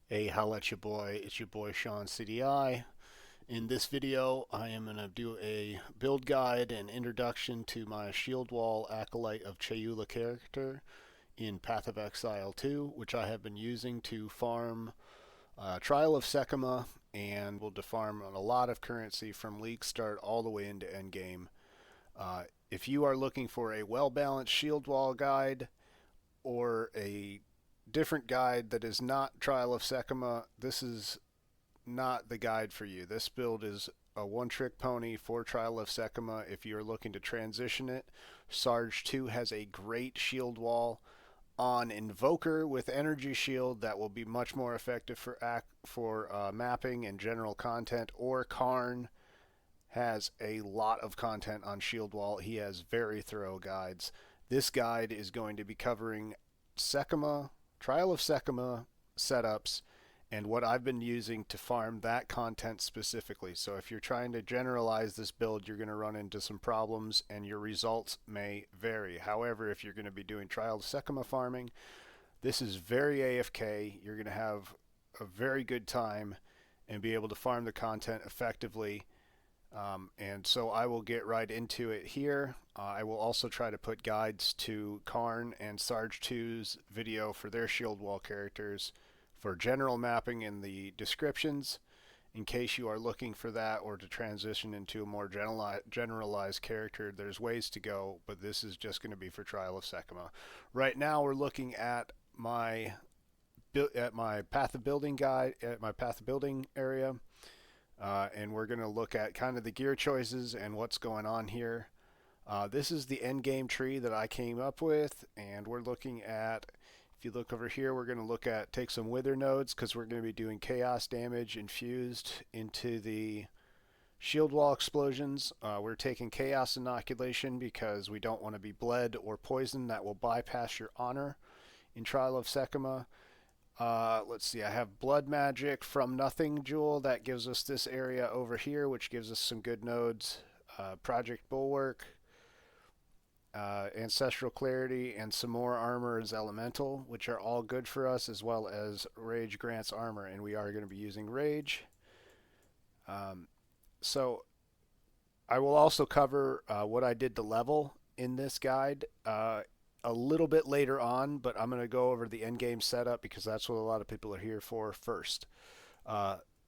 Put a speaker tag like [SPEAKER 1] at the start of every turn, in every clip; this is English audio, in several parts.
[SPEAKER 1] Hey, holla at your boy. It's your boy Sean CDI. In this video, I am going to do a build guide and introduction to my Shield Wall Acolyte of Chayula character in Path of Exile 2, which I have been using to farm Trial of Sekima and will farm a lot of currency from League Start all the way into Endgame. If you are looking for a well-balanced Shield Wall guide, or a different guide that is not Trial of Sekima, this is not the guide for you. This build is a one-trick pony for Trial of Sekima if you're looking to transition it. Sarge 2 has a great shield wall on Invoker with Energy Shield that will be much more effective for mapping and general content, or Karn has a lot of content on Shield Wall. He has very thorough guides. This guide is going to be covering Sekima, Trial of Sekima setups, and what I've been using to farm that content specifically. So if you're trying to generalize this build, you're going to run into some problems and your results may vary. However, if you're going to be doing Trial of Sekima farming, this is very AFK. You're going to have a very good time and be able to farm the content effectively. And so I will get right into it here. I will also try to put guides to Karn and Sarge 2's video for their shield wall characters for general mapping in the descriptions, in case you are looking for that or to transition into a more generalized character. There's ways to go, but this is just going to be for Trial of Sekima. Right now we're looking at my path of building guide, at my path of building area. And we're going to look at kind of the gear choices and what's going on here. This is the endgame tree that I came up with, and we're looking at, if you look over here, we're going to look at, take some wither nodes, because we're going to be doing chaos damage infused into the shield wall explosions. We're taking chaos inoculation because we don't want to be bled or poisoned. That will bypass your honor in Trial of Sekima. Let's see, I have Blood Magic from Nothing Jewel. That gives us this area over here, which gives us some good nodes. Project Bulwark, Ancestral Clarity, and some more armor as Elemental, which are all good for us, as well as Rage grants armor, and we are going to be using Rage. So I will also cover what I did to level in this guide a little bit later on, but I'm going to go over the end game setup because that's what a lot of people are here for first.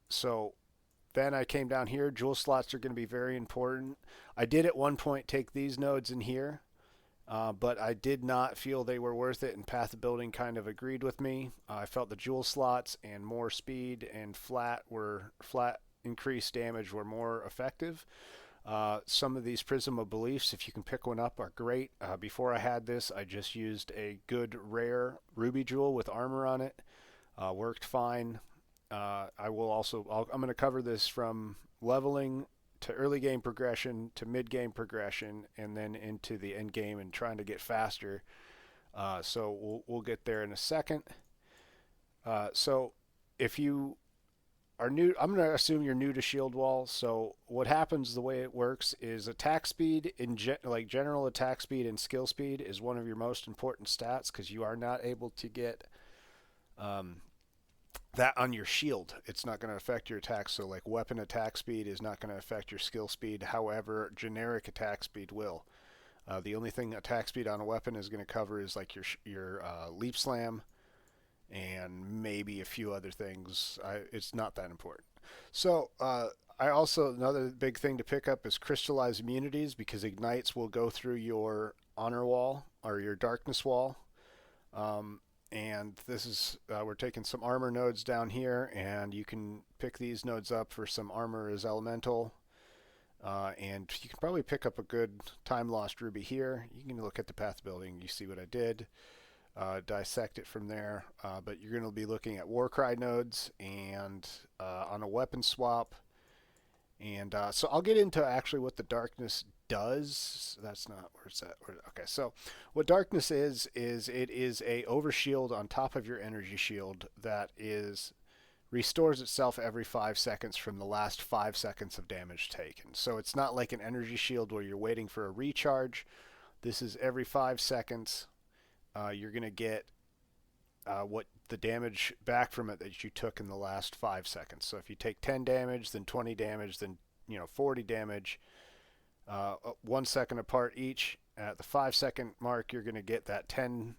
[SPEAKER 1] So then I came down here. Jewel slots are going to be very important. I did at one point take these nodes in here, but I did not feel they were worth it, and Path of Building kind of agreed with me. I felt the jewel slots and more speed and flat increased damage were more effective. Some of these Prism of Beliefs, if you can pick one up, are great. Before I had this, I just used a good rare ruby jewel with armor on it. Worked fine. I'm going to cover this from leveling to early game progression to mid game progression, and then into the end game and trying to get faster. So we'll get there in a second. So if you are new, I'm going to assume you're new to Shield Wall. So what happens, the way it works, is attack speed, like general attack speed and skill speed, is one of your most important stats, because you are not able to get that on your shield. It's not going to affect your attack. So like weapon attack speed is not going to affect your skill speed. However, generic attack speed will. The only thing attack speed on a weapon is going to cover is like your leap slam, and maybe a few other things. It's not that important. So I also, another big thing to pick up is crystallized immunities, because ignites will go through your honor wall or your darkness wall. And this is, we're taking some armor nodes down here, and you can pick these nodes up for some armor as elemental. And you can probably pick up a good time lost ruby here. You can look at the path building, you see what I did. Dissect it from there, but you're going to be looking at Warcry nodes and on a weapon swap. And so I'll get into actually what the darkness does. That's not, where's that? Okay, so what darkness is it is a overshield on top of your energy shield that restores itself every 5 seconds from the last 5 seconds of damage taken. So it's not like an energy shield where you're waiting for a recharge. This is every 5 seconds. You're going to get what the damage back from it that you took in the last 5 seconds. So if you take 10 damage, then 20 damage, then 40 damage, 1 second apart each. At the 5 second mark, you're going to get that 10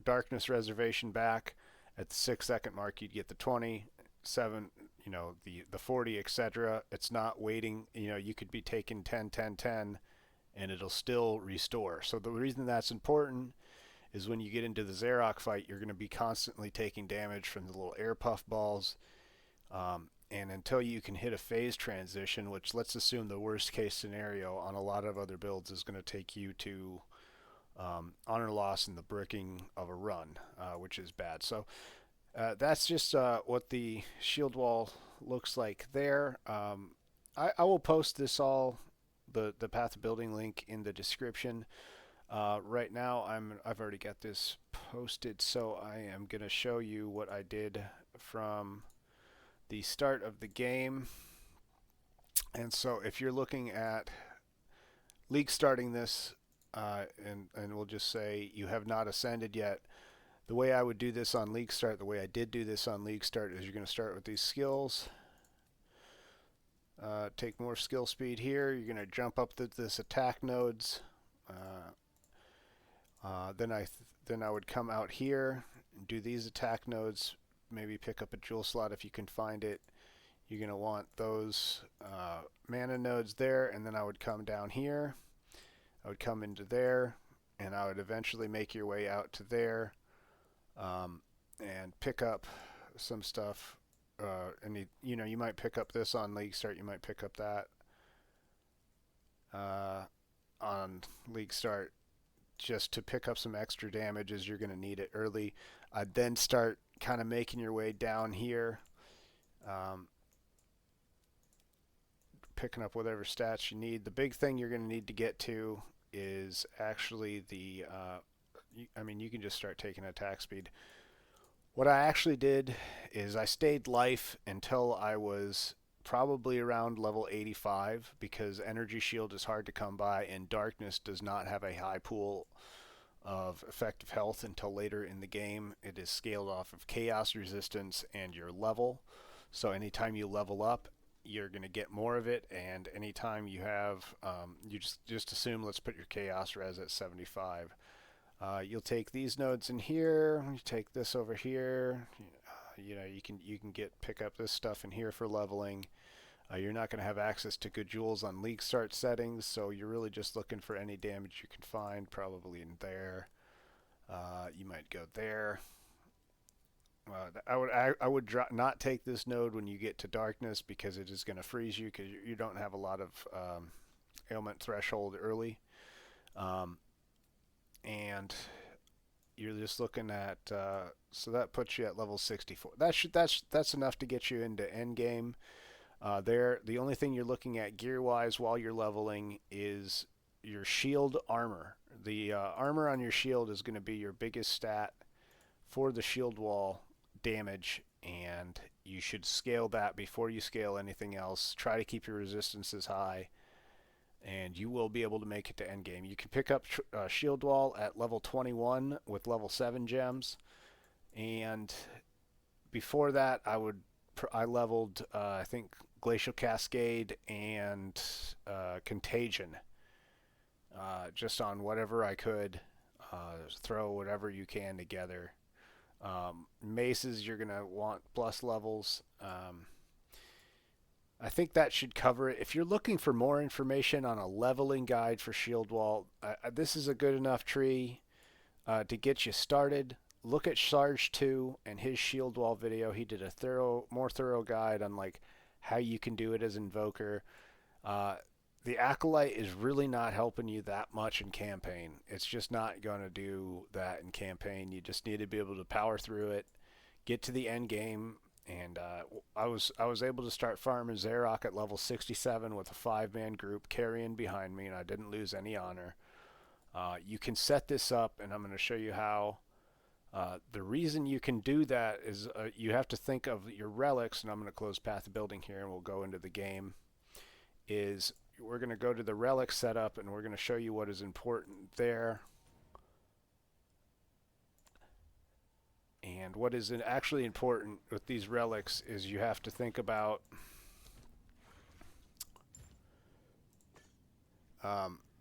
[SPEAKER 1] darkness reservation back. At the 6 second mark, you'd get the 20, 7, the 40, etc. It's not waiting. You could be taking 10, 10, 10, and it'll still restore. So the reason that's important is when you get into the Zarok fight, you're going to be constantly taking damage from the little air puff balls. And until you can hit a phase transition, which let's assume the worst case scenario on a lot of other builds is going to take you to honor loss and the bricking of a run, which is bad. So that's just what the shield wall looks like there. I will post this all, the path of building link in the description. Right now I've already got this posted, so I am going to show you what I did from the start of the game. And so if you're looking at League starting this, and we'll just say you have not ascended yet, the way I would do this on League Start, the way I did do this on League Start, is you're going to start with these skills. Take more skill speed here. You're going to jump up this attack nodes. Then I would come out here and do these attack nodes. Maybe pick up a jewel slot if you can find it. You're going to want those mana nodes there, and then I would come down here. I would come into there, and I would eventually make your way out to there, and pick up some stuff. And you might pick up this on League Start. You might pick up that on League Start, just to pick up some extra damage, as you're going to need it early. I'd then start kind of making your way down here, picking up whatever stats you need. The big thing you're going to need to get to is actually the, you can just start taking attack speed. What I actually did is I stayed life until I was probably around level 85, because energy shield is hard to come by, and darkness does not have a high pool of effective health until later in the game. It is scaled off of chaos resistance and your level. So anytime you level up, you're going to get more of it, and anytime you have, you just assume, let's put your chaos res at 75. You'll take these nodes in here, you take this over here, you can pick up this stuff in here for leveling. You're not going to have access to good jewels on League Start settings, so you're really just looking for any damage you can find, probably in there. You might go there. I would not take this node when you get to darkness, because it is going to freeze you, because you don't have a lot of ailment threshold early. And you're just looking at, so that puts you at level 64. That's enough to get you into Endgame. The only thing you're looking at gear-wise while you're leveling is your shield armor. The armor on your shield is going to be your biggest stat for the shield wall damage, and you should scale that before you scale anything else. Try to keep your resistances high, and you will be able to make it to endgame. You can pick up shield wall at level 21 with level 7 gems, and before that I leveled I think Glacial Cascade and Contagion, just on whatever I could. Throw whatever you can together. Maces, you're going to want plus levels. I think that should cover it. If you're looking for more information on a leveling guide for shield wall, this is a good enough tree to get you started. Look at Sarge 2 and his shield wall video. He did a more thorough guide on like how you can do it as invoker. The Acolyte is really not helping you that much in campaign. It's just not going to do that in campaign. You just need to be able to power through it, get to the end game, and I was able to start farming Zarok at level 67 with a 5-man group carrying behind me, and I didn't lose any honor. You can set this up, and I'm going to show you how. The reason you can do that is you have to think of your relics, and I'm going to close path of building here, and we'll go into the game. We're going to go to the relic setup, and we're going to show you what is important there. And what is actually important with these relics is you have to think about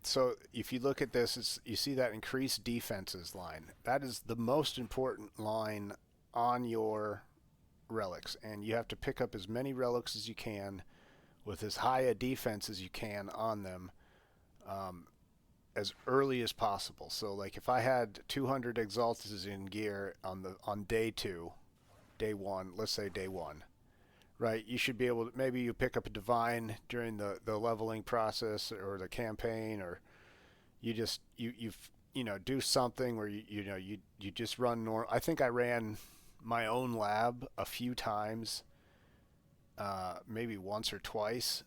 [SPEAKER 1] so if you look at this, you see that increased defenses line. That is the most important line on your relics, and you have to pick up as many relics as you can with as high a defense as you can on them as early as possible. So like if I had 200 exaltes in gear on day one, let's say day one, right? You should be able to, maybe you pick up a divine during the leveling process or the campaign, or you just you know do something where you just run normal. I think I ran my own lab a few times, maybe once or twice,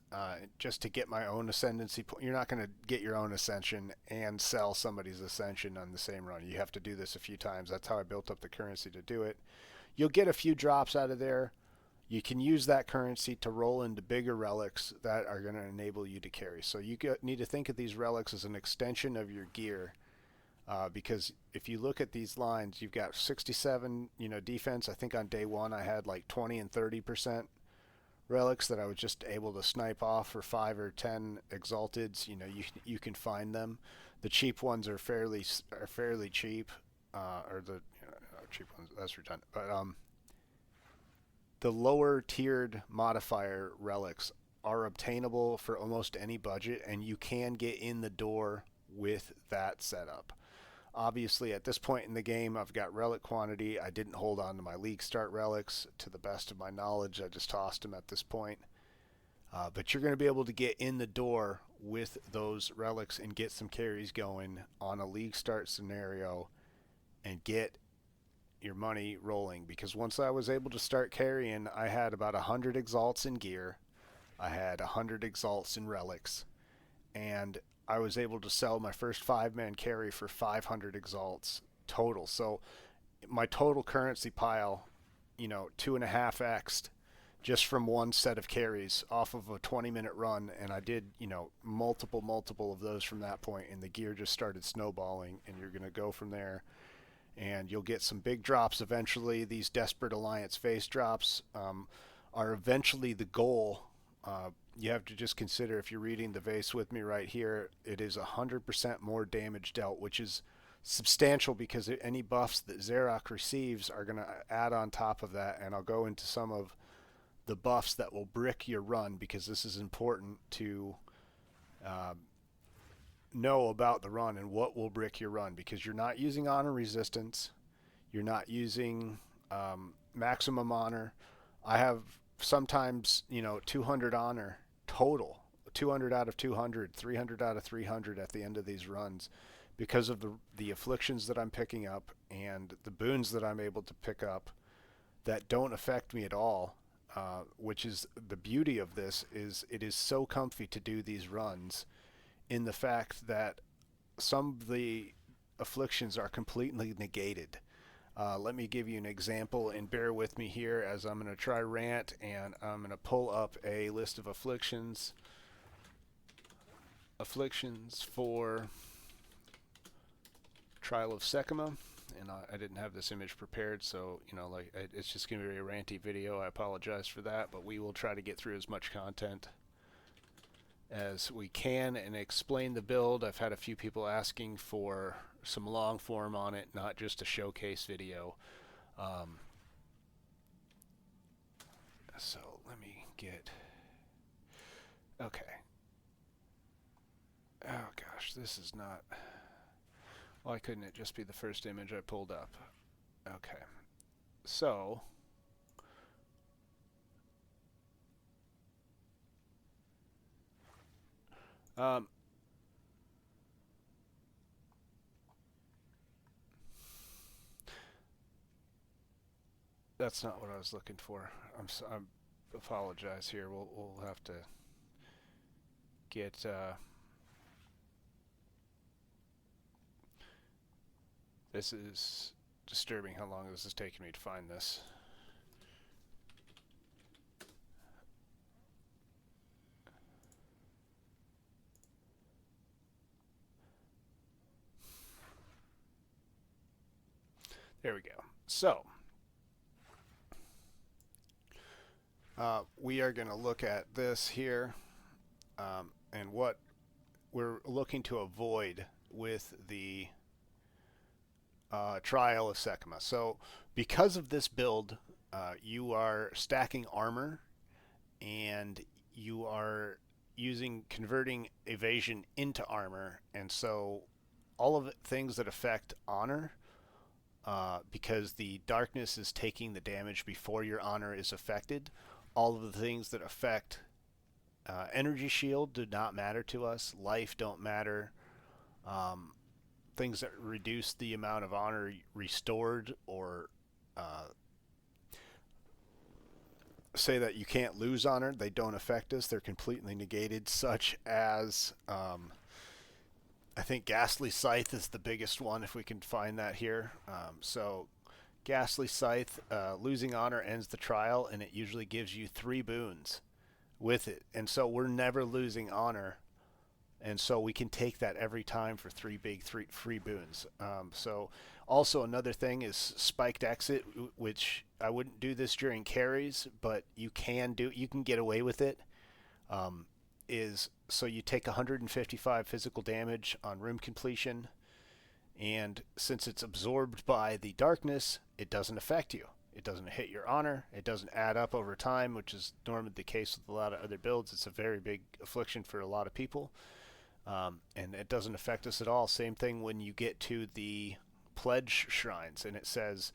[SPEAKER 1] just to get my own ascendancy point. You're not going to get your own ascension and sell somebody's ascension on the same run. You have to do this a few times. That's how I built up the currency to do it. You'll get a few drops out of there. You can use that currency to roll into bigger relics that are going to enable you to carry. So you need to think of these relics as an extension of your gear, because if you look at these lines, you've got 67, defense. I think on day one I had like 20 and 30% relics that I was just able to snipe off for 5 or 10 exalteds. You can find them. The cheap ones are fairly cheap, or the cheap ones. That's redundant, but the lower tiered modifier relics are obtainable for almost any budget, and you can get in the door with that setup. Obviously, at this point in the game, I've got relic quantity. I didn't hold on to my league start relics to the best of my knowledge. I just tossed them at this point. But you're going to be able to get in the door with those relics and get some carries going on a league start scenario and get your money rolling, because once I was able to start carrying, I had about 100 exalts in gear, I had 100 exalts in relics, and I was able to sell my first 5-man carry for 500 exalts total. So my total currency pile, 2.5x'd just from one set of carries off of a 20-minute run, and I did multiple of those from that point, and the gear just started snowballing, and you're going to go from there. And you'll get some big drops eventually. These Desperate Alliance face drops are eventually the goal. You have to just consider, if you're reading the vase with me right here, it is 100% more damage dealt, which is substantial because any buffs that Xerac receives are going to add on top of that. And I'll go into some of the buffs that will brick your run, because this is important to know about the run and what will brick your run, because you're not using honor resistance, you're not using maximum honor. I have sometimes 200 honor total, 200 out of 200, 300 out of 300 at the end of these runs, because of the afflictions that I'm picking up and the boons that I'm able to pick up that don't affect me at all, which is the beauty of this. Is it is so comfy to do these runs, in the fact that some of the afflictions are completely negated. Let me give you an example, and bear with me here as I'm going to try rant, and I'm going to pull up a list of afflictions for Trial of Sekima. And I didn't have this image prepared, so it's just going to be a ranty video. I apologize for that, but we will try to get through as much content as we can and explain the build. I've had a few people asking for some long form on it, not just a showcase video. So let me get... Okay. Oh gosh, this is not... Why couldn't it just be the first image I pulled up? Okay. So... that's not what I was looking for. I apologize here. We'll have to get this is disturbing how long this is taking me to find this. There we go. So We are going to look at this here and what we're looking to avoid with the Trial of Sekima. So because of this build, you are stacking armor and you are converting evasion into armor, and so all of it, things that affect honor, because the darkness is taking the damage before your honor is affected. All of the things that affect energy shield do not matter to us. Life don't matter. Um, Things that reduce the amount of honor restored, or uh, say that you can't lose honor, they don't affect us. They're completely negated, such as I think Ghastly Scythe is the biggest one, if we can find that here. So Ghastly Scythe, losing honor ends the trial, and it usually gives you 3 boons with it. And so we're never losing honor, and so we can take that every time for 3 free boons. So also another thing is spiked exit, which I wouldn't do this during carries, but you can get away with it. Um, is so you take 155 physical damage on room completion, and since it's absorbed by the darkness, it doesn't affect you. It doesn't hit your honor. It doesn't add up over time, which is normally the case with a lot of other builds. It's a very big affliction for a lot of people, and it doesn't affect us at all. Same thing when you get to the pledge shrines, and it says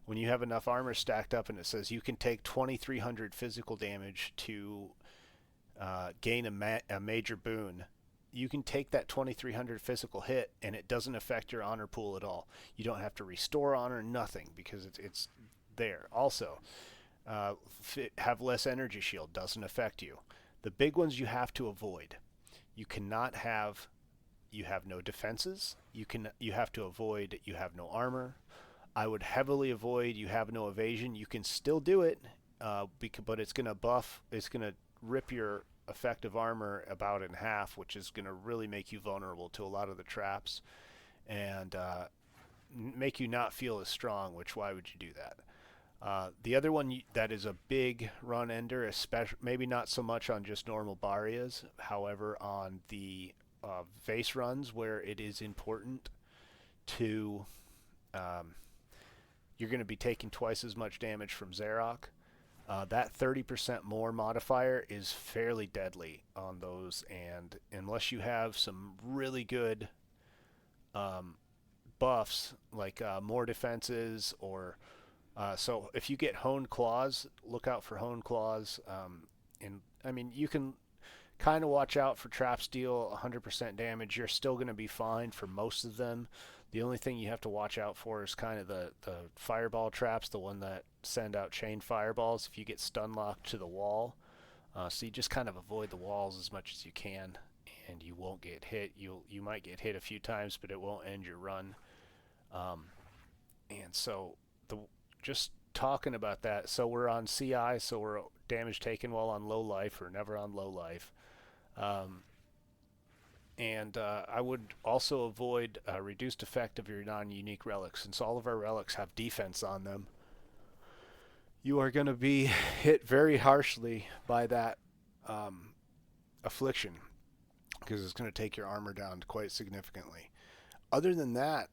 [SPEAKER 1] when you have enough armor stacked up, and it says you can take 2,300 physical damage to gain a major boon. You can take that 2,300 physical hit, and it doesn't affect your honor pool at all. You don't have to restore honor, nothing, because it's there. Also, have less energy shield, doesn't affect you. The big ones you have to avoid. You cannot have. You have no defenses. You have to avoid. You have no armor. I would heavily avoid. You have no evasion. You can still do it, but it's going to buff. It's going to rip your effective armor about in half, which is going to really make you vulnerable to a lot of the traps, and make you not feel as strong, which why would you do that? The other one that is a big run ender, especially maybe not so much on just normal Barias, however on the vase runs where it is important to you're going to be taking twice as much damage from Zarok. That 30% more modifier is fairly deadly on those, and unless you have some really good buffs, like more defenses, or so if you get Honed Claws, look out for Honed Claws. And I mean, you can kind of watch out for traps deal 100% damage. You're still going to be fine for most of them. The only thing you have to watch out for is kind of the fireball traps, the one that send out chain fireballs if you get stun locked to the wall. So you just kind of avoid the walls as much as you can, and you won't get hit. You might get hit a few times, but it won't end your run. And so just talking about that. So we're on CI, so we're damage taken while on low life or never on low life. And I would also avoid reduced effect of your non-unique relics. Since all of our relics have defense on them, you are going to be hit very harshly by that affliction, because it's going to take your armor down quite significantly. Other than that,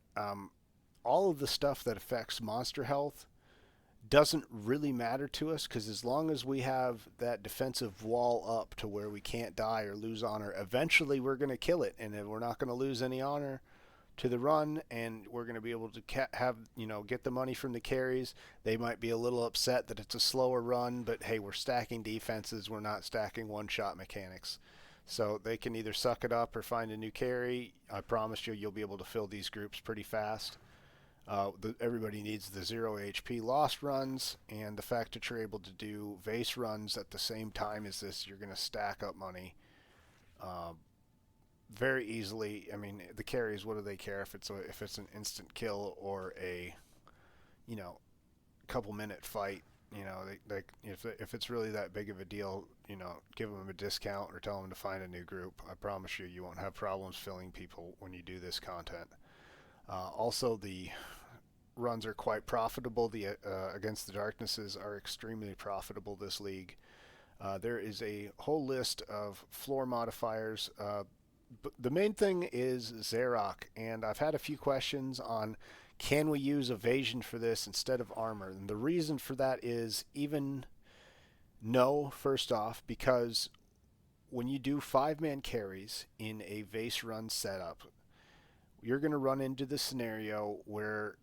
[SPEAKER 1] all of the stuff that affects monster health doesn't really matter to us, because as long as we have that defensive wall up to where we can't die or lose honor, eventually we're going to kill it, and we're not going to lose any honor to the run, and we're going to be able to get the money from the carries. They might be a little upset that it's a slower run, but hey, we're stacking defenses, we're not stacking one-shot mechanics. So they can either suck it up or find a new carry. I promise you'll be able to fill these groups pretty fast. Everybody needs the 0 HP lost runs, and the fact that you're able to do vase runs at the same time as this, you're going to stack up money very easily. I mean, the carries, what do they care if it's an instant kill or a couple minute fight? If it's really that big of a deal, give them a discount or tell them to find a new group. I promise you won't have problems filling people when you do this content. Also, the runs are quite profitable. The Against the Darknesses are extremely profitable this league. There is a whole list of floor modifiers. The main thing is Zarok, and I've had a few questions on can we use evasion for this instead of armor, and the reason for that is even no, first off, because when you do 5-man carries in a vase run setup, you're going to run into the scenario where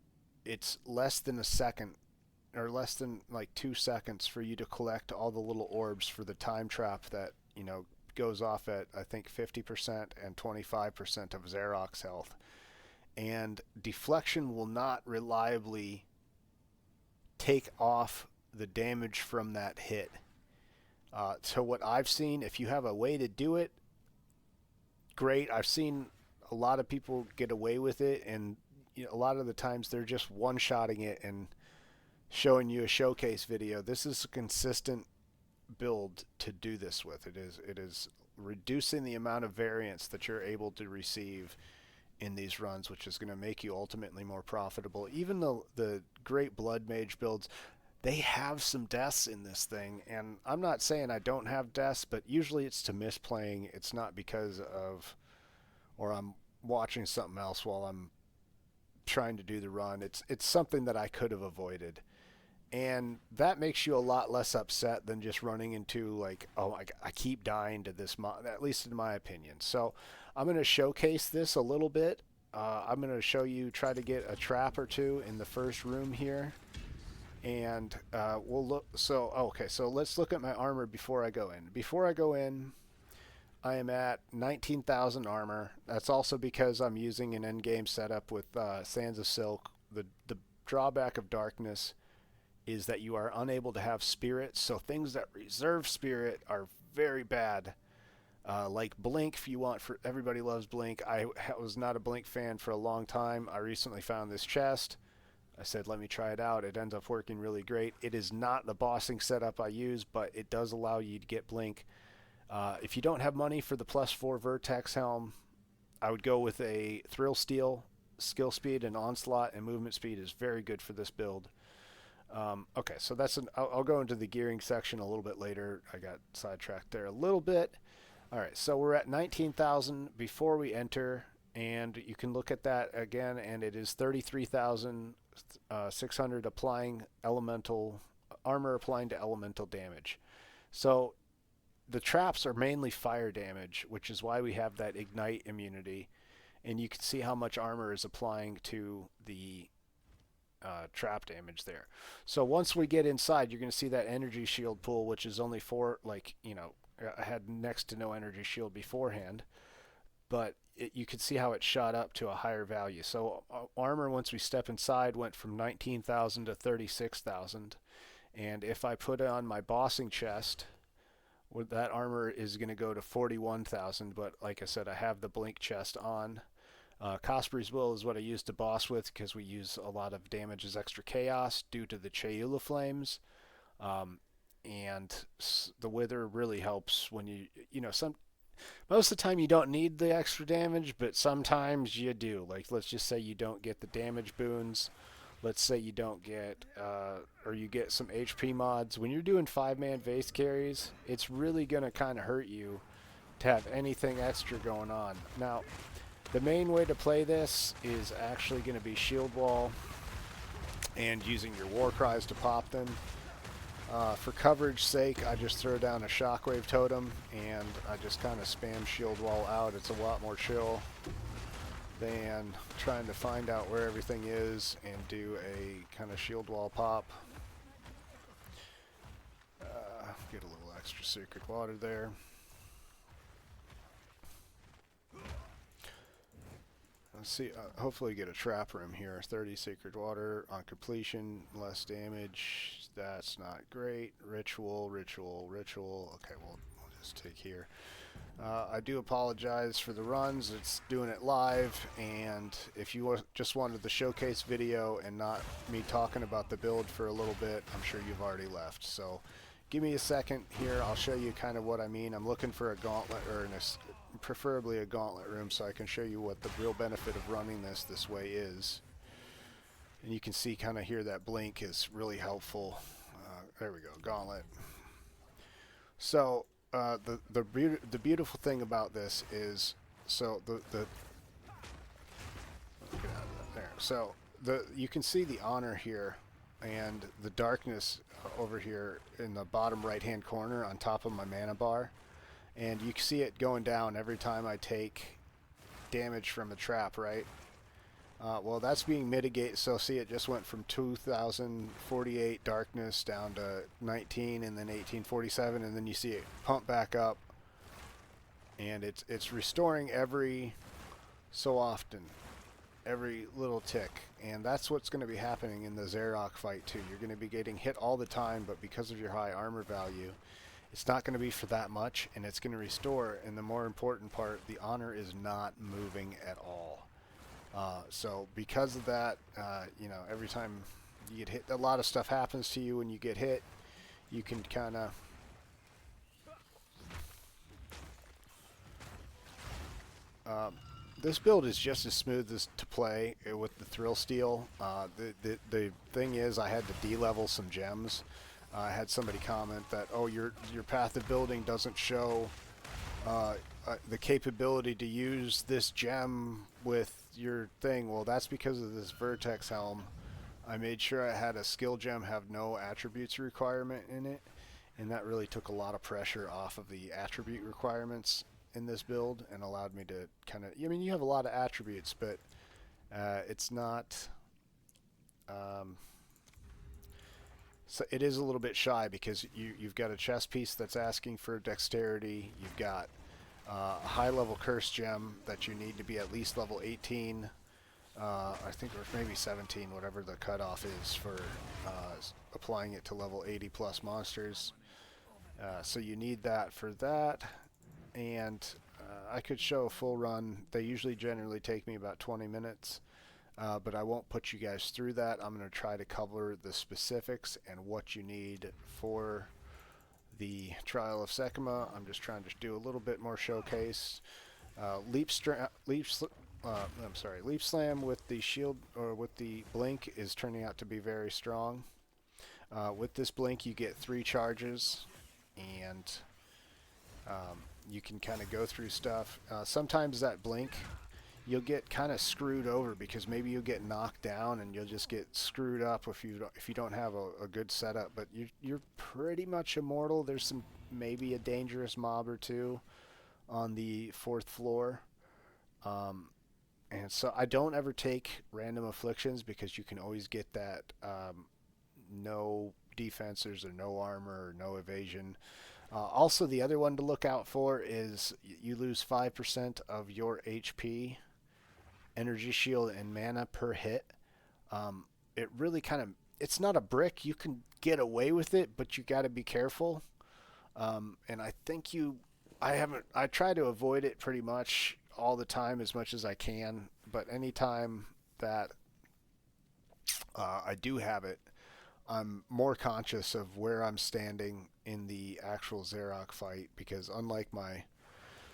[SPEAKER 1] it's less than a second or less than like 2 seconds for you to collect all the little orbs for the time trap that, you know, goes off at I think 50% and 25% of Zarok's health. And deflection will not reliably take off the damage from that hit. So what I've seen, if you have a way to do it, great. I've seen a lot of people get away with it, and you know, a lot of the times they're just one-shotting it and showing you a showcase video. This is a consistent build to do this with. It is reducing the amount of variance that you're able to receive in these runs, which is going to make you ultimately more profitable. Even the great Blood Mage builds, they have some deaths in this thing, and I'm not saying I don't have deaths, but usually it's to misplaying. It's not because of, or I'm watching something else while I'm trying to do the run. It's something that I could have avoided. And that makes you a lot less upset than just running into like, oh, I keep dying to this mod, at least in my opinion. So I'm going to showcase this a little bit. I'm going to show you, try to get a trap or two in the first room here. And we'll look, so, okay, so let's look at my armor before I go in. Before I go in, I am at 19,000 armor. That's also because I'm using an endgame setup with Sands of Silk. The drawback of darkness is that you are unable to have spirits, so things that reserve spirit are very bad. Like Blink, if you want, for everybody loves Blink. I was not a Blink fan for a long time. I recently found this chest. I said, let me try it out. It ends up working really great. It is not the bossing setup I use, but it does allow you to get Blink. If you don't have money for the +4 Vertex helm, I would go with a Thrill Steel. Skill speed and onslaught and movement speed is very good for this build. Okay, so I'll go into the gearing section a little bit later. I got sidetracked there a little bit. All right, so we're at 19,000 before we enter, and you can look at that again, and it is 33,600 applying elemental armor, applying to elemental damage. So the traps are mainly fire damage, which is why we have that ignite immunity, and you can see how much armor is applying to the trap damage there. So once we get inside, you're going to see that energy shield pool, which is only 4, like, you know, I had next to no energy shield beforehand, but you can see how it shot up to a higher value. So armor, once we step inside, went from 19,000 to 36,000, and if I put on my bossing chest, that armor is going to go to 41,000, but like I said, I have the Blink chest on. Cosprey's Will is what I use to boss with, because we use a lot of damage as extra chaos due to the Chayula flames. And the Wither really helps when you know, most of the time you don't need the extra damage, but sometimes you do. Like, let's just say you don't get the damage boons. Let's say you don't get, or you get some HP mods. When you're doing 5-man vase carries, it's really going to kind of hurt you to have anything extra going on. Now, the main way to play this is actually going to be shield wall and using your war cries to pop them. For coverage sake, I just throw down a shockwave totem and I just kind of spam shield wall out. It's a lot more chill than trying to find out where everything is and do a kind of shield wall pop. Get a little extra secret water there. Let's see, hopefully get a trap room here. 30 sacred water on completion, less damage. That's not great. Ritual. Okay, we'll just take here. I do apologize for the runs. It's doing it live, and if you just wanted the showcase video and not me talking about the build for a little bit, I'm sure you've already left. So give me a second here. I'll show you kind of what I mean. I'm looking for a gauntlet, or preferably a gauntlet room, so I can show you what the real benefit of running this way is. And you can see kind of here that blink is really helpful. There we go, gauntlet. So the beautiful thing about this is, so there. So you can see the honor here and the darkness over here in the bottom right hand corner on top of my mana bar, and you can see it going down every time I take damage from a trap, right? Well, that's being mitigated. So see, it just went from 2048 darkness down to 19 and then 1847, and then you see it pump back up, and it's restoring every so often, every little tick. And that's what's going to be happening in the Zarok fight too. You're going to be getting hit all the time, but because of your high armor value, it's not going to be for that much, and it's going to restore. And the more important part, the honor is not moving at all. So because of that, you know, every time you get hit, a lot of stuff happens to you when you get hit. You can kind of... this build is just as smooth as to play with the Thrill Steel. The thing is, I had to de-level some gems. I had somebody comment that, oh, your path of building doesn't show the capability to use this gem with your thing. Well, that's because of this Vertex Helm. I made sure I had a skill gem have no attributes requirement in it, and that really took a lot of pressure off of the attribute requirements in this build and allowed me to kind of, I mean, you have a lot of attributes, but it's not, so it is a little bit shy because you've got a chest piece that's asking for dexterity. You've got a high level curse gem that you need to be at least level 18, I think, or maybe 17, whatever the cutoff is for applying it to level 80 plus monsters. So you need that for that. And I could show a full run. They usually generally take me about 20 minutes, but I won't put you guys through that. I'm going to try to cover the specifics and what you need for the Trial of Sekima. I'm just trying to do a little bit more showcase. Leap Slam with the shield, or with the blink, is turning out to be very strong. With this blink you get 3 charges, and you can kind of go through stuff. Sometimes that blink, you'll get kind of screwed over because maybe you'll get knocked down and you'll just get screwed up if you don't have a good setup. But you're pretty much immortal. There's some, maybe a dangerous mob or two on the 4th floor. And so I don't ever take random afflictions because you can always get that no defenses or no armor or no evasion. Also, the other one to look out for is you lose 5% of your HP, energy shield, and mana per hit. It really kind of, it's not a brick. You can get away with it, but you got to be careful. And I think I try to avoid it pretty much all the time as much as I can. But anytime that I do have it, I'm more conscious of where I'm standing in the actual Zarok fight, because unlike my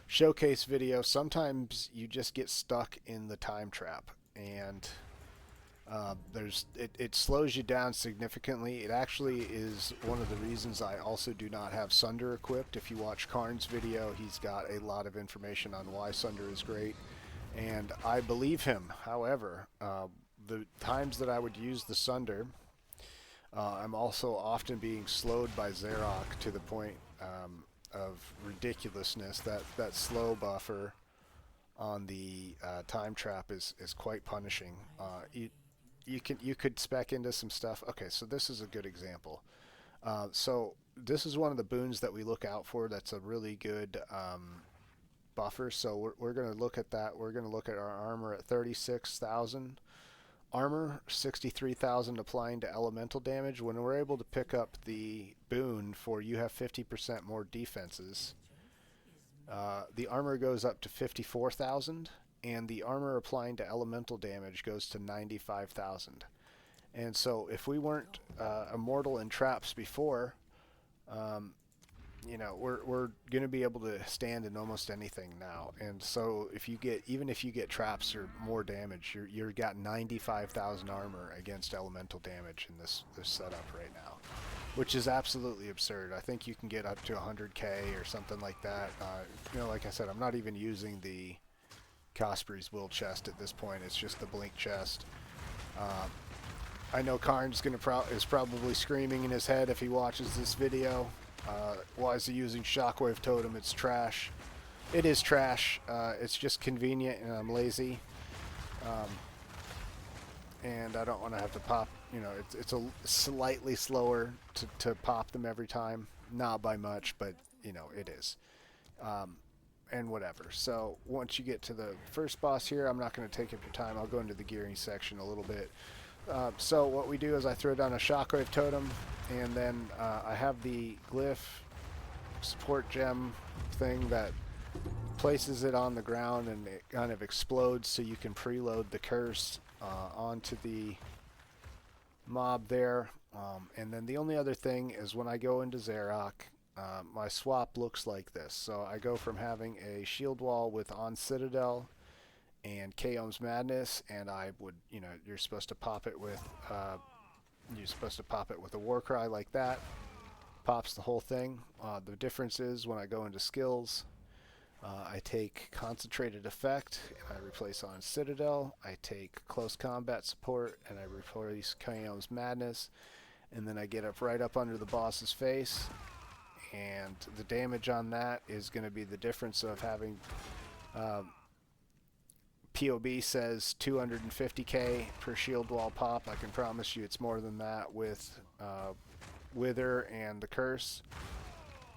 [SPEAKER 1] showcase video, sometimes you just get stuck in the time trap, and it slows you down significantly. It actually is one of the reasons I also do not have Sunder equipped. If you watch Karn's video, he's got a lot of information on why Sunder is great, and I believe him. However, the times that I would use the Sunder, I'm also often being slowed by Zarok to the point of ridiculousness. That slow buffer on the time trap is quite punishing. You could spec into some stuff. Okay, so this is a good example. So this is one of the boons that we look out for. That's a really good buffer. So we're going to look at that. We're going to look at our armor at 36,000. Armor 63,000 applying to elemental damage. When we're able to pick up the boon for you have 50% more defenses, the armor goes up to 54,000, and the armor applying to elemental damage goes to 95,000. And so if we weren't immortal in traps before, you know, we're going to be able to stand in almost anything now. And so if you get, even if you get traps or more damage, you're got 95,000 armor against elemental damage in this setup right now, which is absolutely absurd. I think you can get up to 100k or something like that. You know, like I said, I'm not even using the Cosprey's Will chest at this point. It's just the Blink chest. I know Karn's is probably screaming in his head if he watches this video. Why is he using Shockwave Totem? It's trash. It is trash. It's just convenient, and I'm lazy. And I don't want to have to pop. You know, it's a slightly slower to pop them every time. Not by much, but you know it is. And whatever. So once you get to the first boss here, I'm not going to take up your time. I'll go into the gearing section a little bit. So what we do is I throw down a Shockwave Totem, and then I have the Glyph support gem thing that places it on the ground, and it kind of explodes so you can preload the curse onto the mob there. And then the only other thing is when I go into Zarok, my swap looks like this. So I go from having a shield wall with On Citadel and Kaom's Madness, and I would, you know, you're supposed to pop it with a war cry like that. Pops the whole thing. The difference is when I go into skills, I take Concentrated Effect and I replace On Citadel. I take Close Combat Support and I replace Kaom's Madness, and then I get right up under the boss's face, and the damage on that is going to be the difference of having POB says 250k per shield wall pop. I can promise you it's more than that with Wither and the Curse.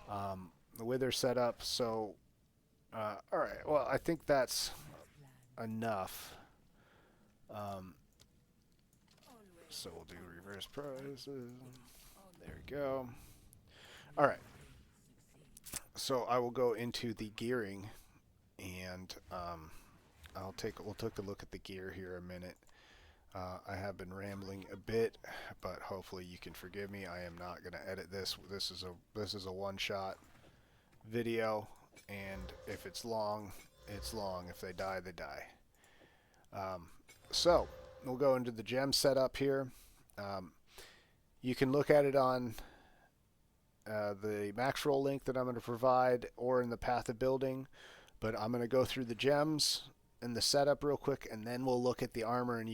[SPEAKER 1] The Wither setup. So, alright, well, I think that's enough. So we'll do reverse prices. There we go. Alright. So I will go into the gearing, and we'll take a look at the gear here a minute. I have been rambling a bit, but hopefully you can forgive me. I am not going to edit this. This is a one-shot video, and if it's long, it's long. If they die, they die. So we'll go into the gem setup here. You can look at it on the max roll link that I'm going to provide, or in the path of building, but I'm going to go through the gems and the setup real quick, and then we'll look at the armor, and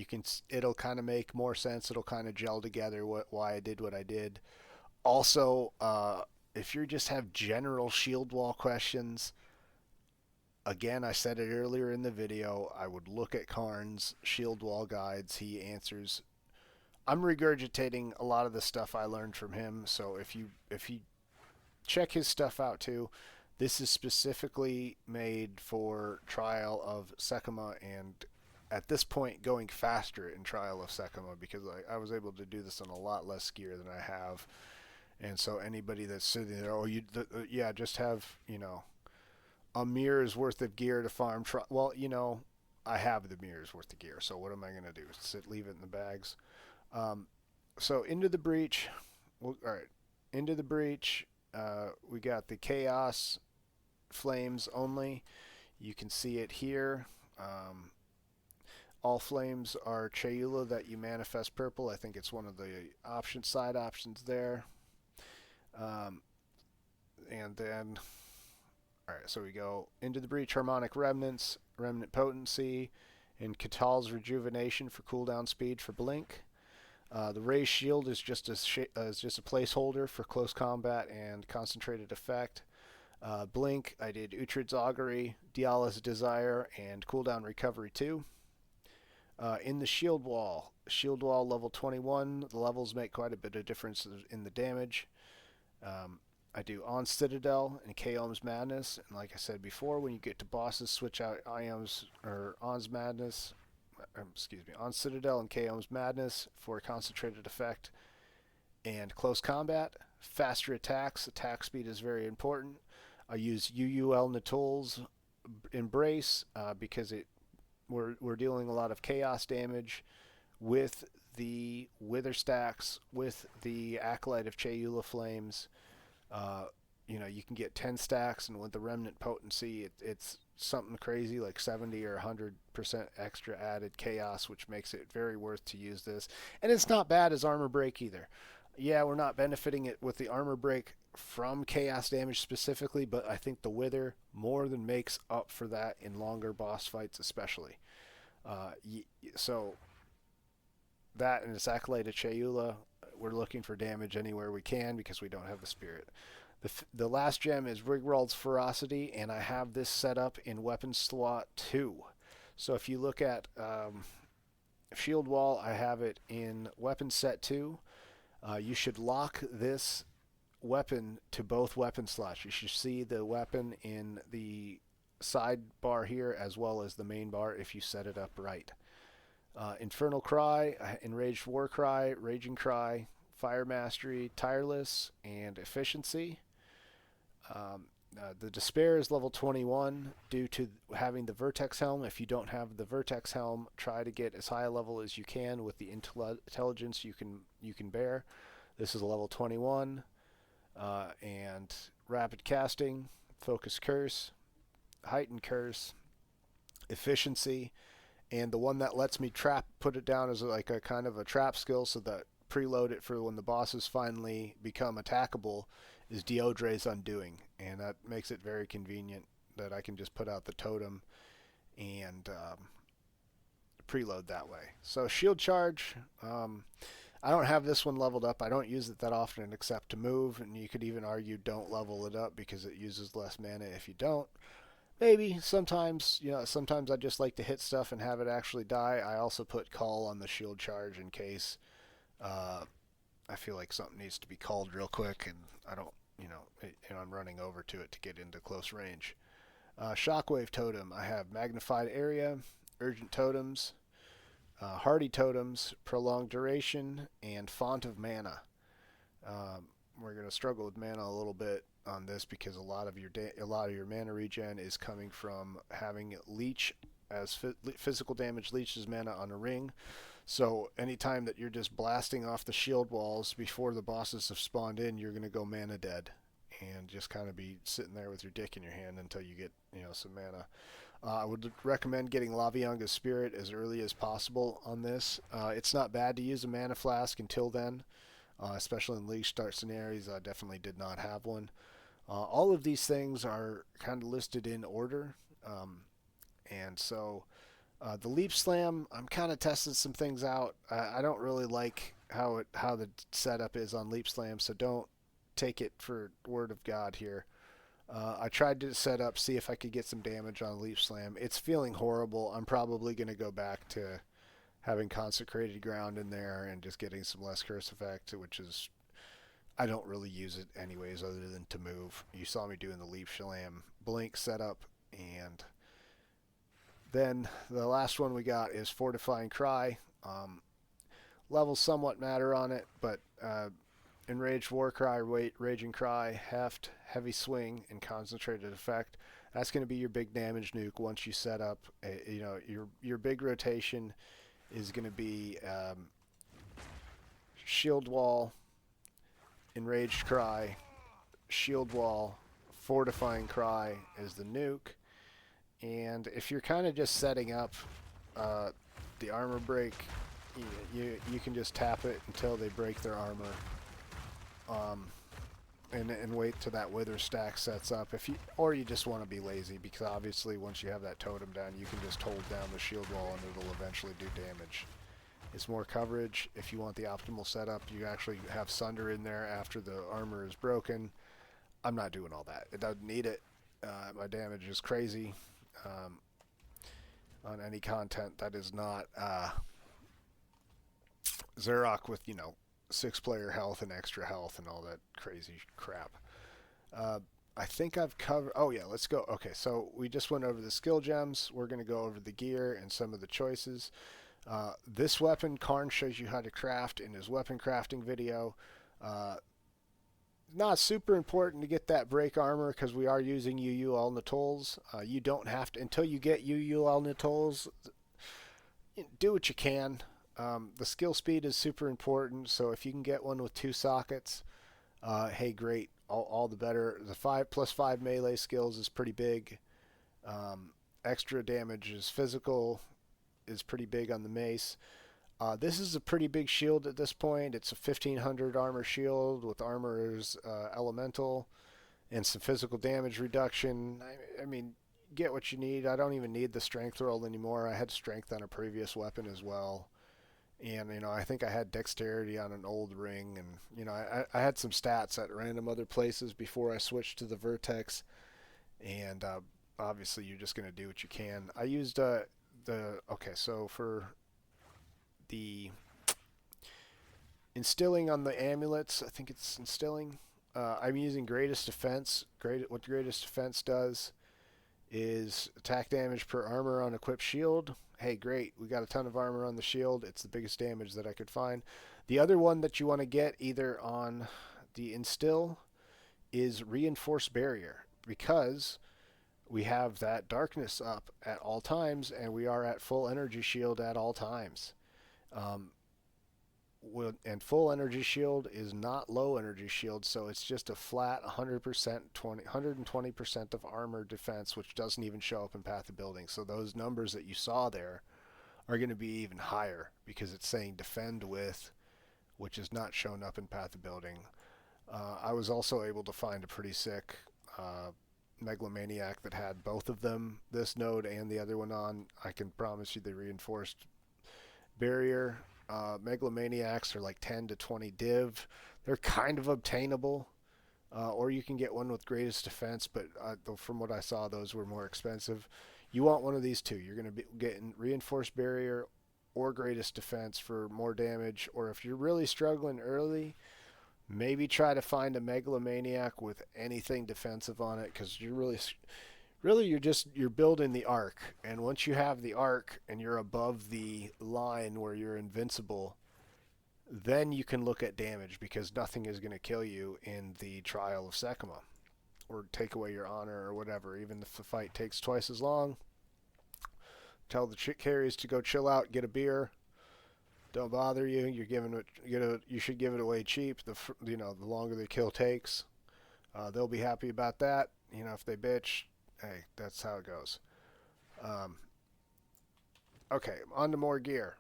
[SPEAKER 1] it'll kind of make more sense. It'll kind of gel together why I did what I did. Also, if you just have general shield wall questions, again, I said it earlier in the video, I would look at Karn's shield wall guides. He answers. I'm regurgitating a lot of the stuff I learned from him, so if you check his stuff out too. This is specifically made for Trial of Sekima, and at this point going faster in Trial of Sekima, because I was able to do this on a lot less gear than I have. And so anybody that's sitting there, yeah, just have, you know, a mirror's worth of gear to farm. Well, you know, I have the mirror's worth of gear, so what am I going to do? Leave it in the bags? So into the breach. Well, all right, into the breach. We got the Chaos Flames only. You can see it here. All flames are Chayula that you manifest purple. I think it's one of the side options there. And then, alright, so we go into the breach, Harmonic Remnants, Remnant Potency, and Katal's Rejuvenation for cooldown speed for Blink. The Raised Shield is just a placeholder for close combat and concentrated effect. Blink, I did Uhtred's Augury, Diala's Desire, and cooldown recovery 2. In the shield wall level 21, the levels make quite a bit of difference in the damage. I do On Citadel and Kaom's Madness, and like I said before, when you get to bosses, switch out On's Madness. On Citadel and Kaom's Madness for concentrated effect and close combat. Faster attacks. Attack speed is very important. I use UUL Natul's Embrace because we're dealing a lot of chaos damage with the Wither stacks, with the Acolyte of Chayula Flames. you can get 10 stacks, and with the remnant potency, it's something crazy like 70 or 100% extra added chaos, which makes it very worth to use this. And it's not bad as armor break either. Yeah, we're not benefiting it with the armor break from chaos damage specifically, but I think the wither more than makes up for that in longer boss fights, especially. So that and its acolyte of Chayula, we're looking for damage anywhere we can because we don't have the spirit. The last gem is Rigwald's Ferocity, and I have this set up in Weapon Slot 2. So if you look at Shield Wall, I have it in Weapon Set 2. You should lock this weapon to both weapon slots. You should see the weapon in the sidebar here as well as the main bar if you set it up right. Infernal Cry, Enraged War Cry, Raging Cry, Fire Mastery, Tireless, and Efficiency. The Despair is level 21 due to having the Vertex Helm. If you don't have the Vertex Helm, try to get as high a level as you can with the intelligence you can bear. This is a level 21. And Rapid Casting, Focus Curse, Heightened Curse, Efficiency, and the one that lets me put it down as like a kind of a trap skill so that preload it for when the bosses finally become attackable is Diodre's Undoing, and that makes it very convenient that I can just put out the totem and preload that way. So Shield Charge, I don't have this one leveled up. I don't use it that often except to move, and you could even argue don't level it up because it uses less mana if you don't. Maybe sometimes, sometimes I just like to hit stuff and have it actually die. I also put Call on the Shield Charge in case I feel like something needs to be called real quick, and I don't, I'm running over to it to get into close range. Shockwave Totem, I have Magnified Area, Urgent Totems, Hardy Totems, Prolonged Duration, and Font of Mana. We're going to struggle with mana a little bit on this because a lot of your mana regen is coming from having Leech as physical damage leeches mana on a ring. So anytime that you're just blasting off the shield walls before the bosses have spawned in, you're going to go mana dead and just kind of be sitting there with your dick in your hand until you get some mana. I would recommend getting Lavianga's Spirit as early as possible on this. It's not bad to use a mana flask until then, especially in league start scenarios. I definitely did not have one. All of these things are kind of listed in order, and so the Leap Slam, I'm kind of testing some things out. I don't really like how the setup is on Leap Slam, so don't take it for word of God here. I tried to set up, see if I could get some damage on Leap Slam. It's feeling horrible. I'm probably going to go back to having Consecrated Ground in there and just getting some less curse effect, which is, I don't really use it anyways other than to move. You saw me doing the Leap Slam Blink setup, and then the last one we got is Fortifying Cry. Levels somewhat matter on it, but Enraged War Cry, Raging Cry, Heft, Heavy Swing, and Concentrated Effect. That's going to be your big damage nuke once you set up. Your big rotation is going to be Shield Wall, Enraged Cry, Shield Wall, Fortifying Cry is the nuke. And if you're kind of just setting up the armor break, you can just tap it until they break their armor. And wait till that wither stack sets up. Or you just want to be lazy, because obviously once you have that totem down, you can just hold down the shield wall and it'll eventually do damage. It's more coverage. If you want the optimal setup, you actually have Sunder in there after the armor is broken. I'm not doing all that. It doesn't need it. My damage is crazy on any content that is not Xerok with 6-player health and extra health and all that crazy crap. I think I've covered... Oh, yeah, let's go. Okay, so we just went over the skill gems. We're going to go over the gear and some of the choices. This weapon, Karn shows you how to craft in his weapon crafting video. Not super important to get that break armor because we are using UU Al Natols. You don't have to... Until you get UU Al Natols, do what you can. The skill speed is super important, so if you can get one with 2 sockets, hey, great. all the better. The 5+5 melee skills is pretty big. Um, Extra damage is physical is pretty big on the mace. This is a pretty big shield at this point. It's a 1500 armor shield with armor's elemental and some physical damage reduction. I mean, get what you need. I don't even need the strength roll anymore. I had strength on a previous weapon as well. And, I think I had dexterity on an old ring. And, I had some stats at random other places before I switched to the Vertex. And obviously, you're just going to do what you can. I used okay, so for the instilling on the amulets, I think it's instilling. I'm using greatest defense. What greatest defense does is attack damage per armor on equipped shield. Hey, great, we got a ton of armor on the shield. It's the biggest damage that I could find. The other one that you want to get either on the instill is reinforced barrier, because we have that darkness up at all times and we are at full energy shield at all times. Um, and full energy shield is not low energy shield, so it's just a flat 100%, 120% of armor defense, which doesn't even show up in Path of Building. So those numbers that you saw there are going to be even higher because it's saying defend with, which is not shown up in Path of Building. I was also able to find a pretty sick megalomaniac that had both of them, this node and the other one on. I can promise you the reinforced barrier. Megalomaniacs are like 10 to 20 div. They're kind of obtainable, or you can get one with greatest defense, but from what I saw, those were more expensive. You want one of these two. You're going to be getting reinforced barrier or greatest defense for more damage, or if you're really struggling early, maybe try to find a megalomaniac with anything defensive on it, because you're really you're building the arc, and once you have the arc and you're above the line where you're invincible, then you can look at damage, because nothing is going to kill you in the Trial of Sekima or take away your honor or whatever. Even if the fight takes twice as long, tell the carries to go chill out, get a beer. Don't bother you. You're giving it. You should give it away cheap. The longer the kill takes, they'll be happy about that. If they bitch, hey, that's how it goes. Okay, on to more gear.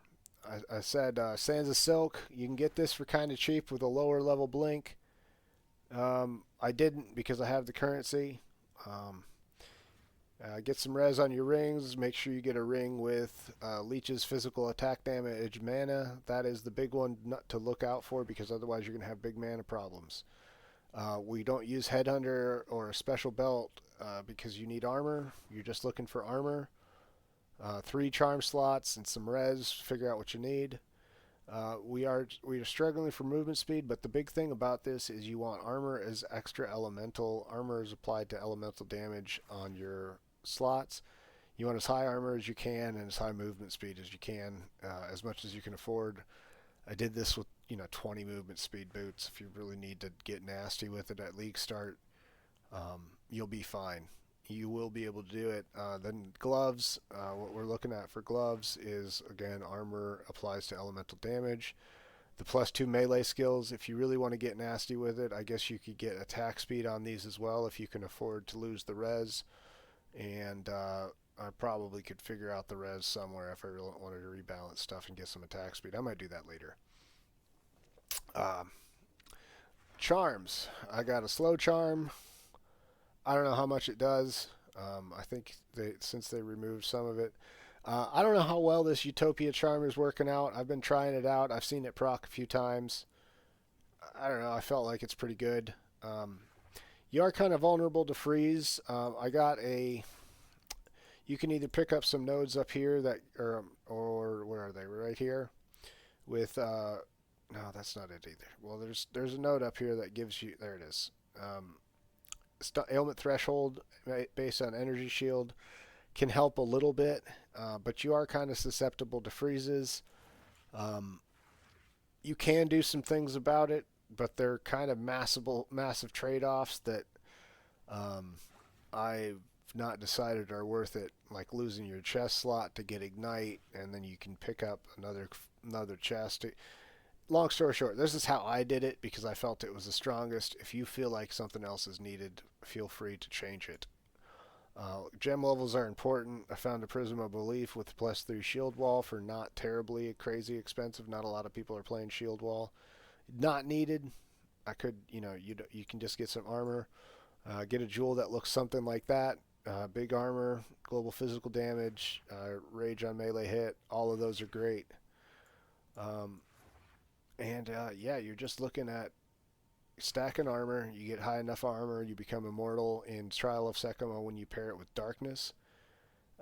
[SPEAKER 1] I said Sands of Silk. You can get this for kind of cheap with a lower level blink. I didn't because I have the currency. Get some res on your rings. Make sure you get a ring with Leech's physical attack damage mana. That is the big one to look out for, because otherwise you're going to have big mana problems. We don't use Headhunter or a special belt because you need armor. You're just looking for armor. 3 charm slots and some res. Figure out what you need. We are struggling for movement speed, but the big thing about this is you want armor as extra elemental. Armor is applied to elemental damage on your slots. You want as high armor as you can and as high movement speed as you can, as much as you can afford. I did this with 20 movement speed boots. If you really need to get nasty with it at league start, you'll be fine. You will be able to do it. Then gloves, what we're looking at for gloves is, again, armor applies to elemental damage. The +2 melee skills, if you really want to get nasty with it, I guess you could get attack speed on these as well if you can afford to lose the res. And I probably could figure out the res somewhere if I really wanted to rebalance stuff and get some attack speed. I might do that later. Charms. I got a slow charm. I don't know how much it does. I think since they removed some of it. I don't know how well this Utopia charm is working out. I've been trying it out. I've seen it proc a few times. I don't know. I felt like it's pretty good. You are kind of vulnerable to freeze. I got a... You can either pick up some nodes up here that, or where are they? Right here, with no, that's not it either. Well, there's a node up here that gives you. There it is. Ailment threshold based on energy shield can help a little bit, but you are kind of susceptible to freezes. You can do some things about it, but they're kind of massive trade-offs that I've not decided are worth it, like losing your chest slot to get ignite, and then you can pick up another chest. long story short, this is how I did it because I felt it was the strongest. If you feel like something else is needed, feel free to change it. Gem levels are important. I found a Prism of Belief with +3 shield wall for not terribly crazy expensive. Not a lot of people are playing shield wall. Not needed. I could, you can just get some armor. Get a jewel that looks something like that. Big armor, global physical damage, rage on melee hit. All of those are great. Um, and yeah, you're just looking at stacking armor. You get high enough armor, you become immortal in Trial of Sekimo when you pair it with darkness.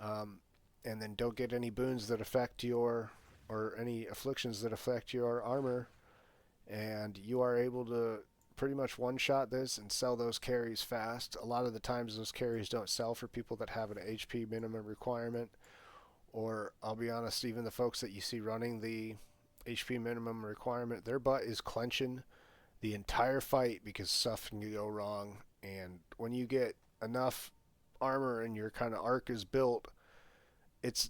[SPEAKER 1] Um, and then don't get any boons that affect your, or any afflictions that affect your armor. And you are able to pretty much one-shot this and sell those carries fast. A lot of the times those carries don't sell for people that have an HP minimum requirement. Or, I'll be honest, even the folks that you see running the HP minimum requirement, their butt is clenching the entire fight because stuff can go wrong. And when you get enough armor and your kind of arc is built, it's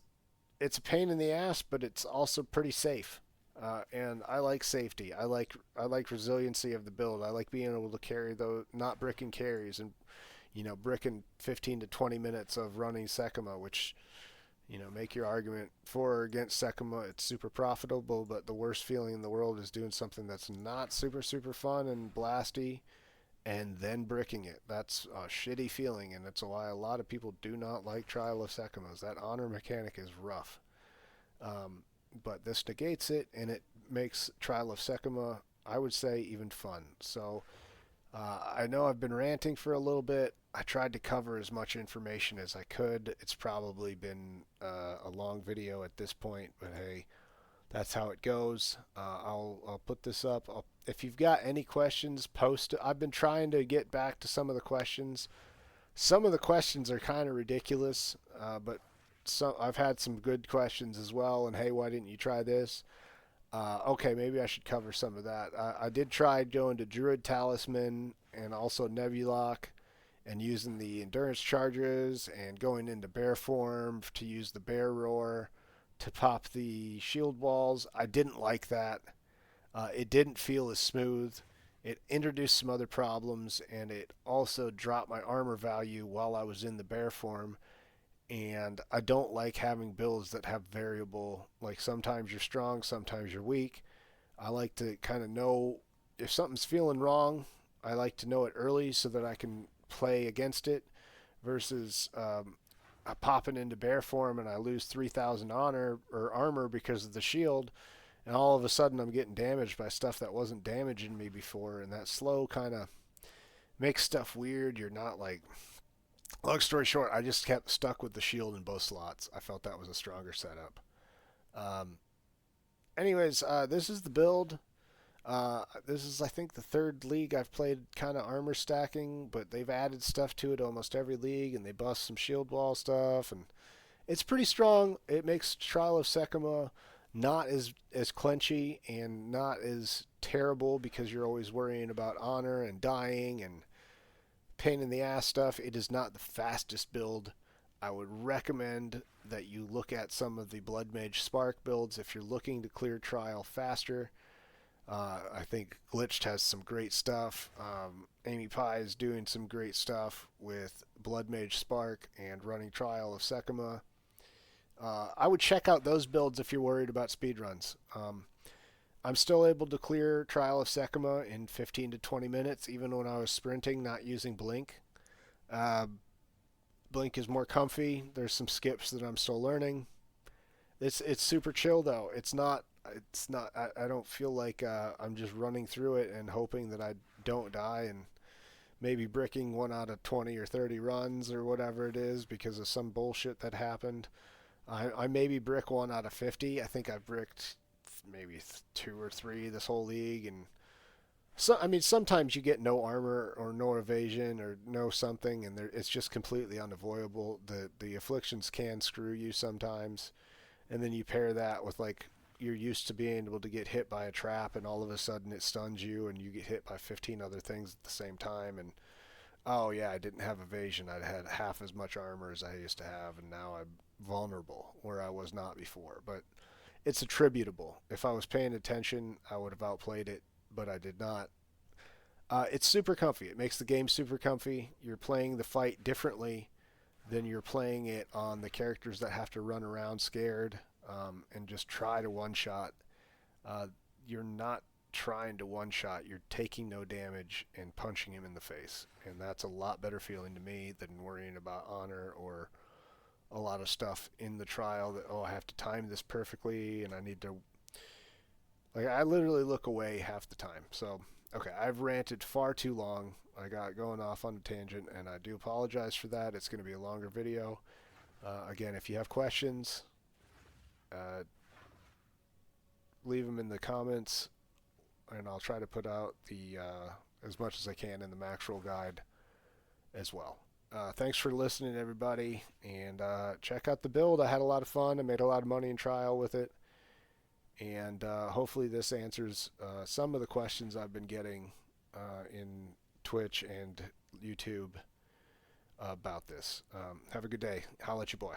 [SPEAKER 1] it's a pain in the ass, but it's also pretty safe. And I like safety. I like resiliency of the build. I like being able to carry those, not bricking carries, and bricking 15 to 20 minutes of running Sekima, which make your argument for or against Sekima. It's super profitable, but the worst feeling in the world is doing something that's not super super fun and blasty, and then bricking it. That's a shitty feeling, and that's why a lot of people do not like Trial of Sekimas. That honor mechanic is rough. Um, but this negates it, and it makes Trial of Sekima, I would say, even fun. So I know I've been ranting for a little bit. I tried to cover as much information as I could. It's probably been a long video at this point, but hey, that's how it goes. I'll put this up. If you've got any questions, post it. I've been trying to get back to some of the questions. Some of the questions are kind of ridiculous, but I've had some good questions as well. And hey, why didn't you try this? Okay, maybe I should cover some of that. I did try going to Druid Talisman and also Nebulock and using the endurance charges and going into bear form to use the bear roar to pop the shield walls. I didn't like that. It didn't feel as smooth. It introduced some other problems, and it also dropped my armor value while I was in the bear form. And I don't like having builds that have variable, like sometimes you're strong, sometimes you're weak. I like to kind of know if something's feeling wrong. I like to know it early so that I can play against it versus popping into bear form and I lose 3,000 honor or armor because of the shield, and all of a sudden I'm getting damaged by stuff that wasn't damaging me before, and that slow kind of makes stuff weird. You're not like, long story short, I just kept stuck with the shield in both slots. I felt that was a stronger setup. Um, anyways, this is the build. This is, I think, the third league I've played kind of armor stacking, but they've added stuff to it almost every league, and they bust some shield wall stuff, and it's pretty strong. It makes Trial of Sekima not as clenchy and not as terrible because you're always worrying about honor and dying and pain in the ass stuff. It is not the fastest build. I would recommend that you look at some of the Blood Mage Spark builds if you're looking to clear Trial faster. I think Glitched has some great stuff. Amy Pie is doing some great stuff with Blood Mage Spark and running Trial of Sekima. I would check out those builds if you're worried about speedruns. I'm still able to clear Trial of Sekima in 15 to 20 minutes, even when I was sprinting, not using Blink. Uh, Blink is more comfy. There's some skips that I'm still learning. It's super chill though. It's not. I don't feel like I'm just running through it and hoping that I don't die and maybe bricking 1 out of 20 or 30 runs or whatever it is because of some bullshit that happened. I maybe brick 1 out of 50. I think I've bricked maybe 2 or 3 this whole league, and so I mean sometimes you get no armor or no evasion or no something, and it's just completely unavoidable. The afflictions can screw you sometimes, and then you pair that with like you're used to being able to get hit by a trap, and all of a sudden it stuns you, and you get hit by 15 other things at the same time, and oh yeah, I didn't have evasion. I had half as much armor as I used to have, and now I'm vulnerable where I was not before. But it's attributable. If I was paying attention, I would have outplayed it, but I did not. It's super comfy. It makes the game super comfy. You're playing the fight differently than you're playing it on the characters that have to run around scared and just try to one-shot. Uh, you're not trying to one-shot. You're taking no damage and punching him in the face. And that's a lot better feeling to me than worrying about honor or a lot of stuff in the trial that, oh, I have to time this perfectly and I need to... Like, I literally look away half the time. So, okay, I've ranted far too long. I got going off on a tangent, and I do apologize for that. It's going to be a longer video. Again, if you have questions, leave them in the comments, and I'll try to put out the as much as I can in the Maxroll guide as well. Thanks for listening, everybody, and check out the build. I had a lot of fun. I made a lot of money in trial with it, and hopefully this answers some of the questions I've been getting in Twitch and YouTube about this. Have a good day. Holla at your boy.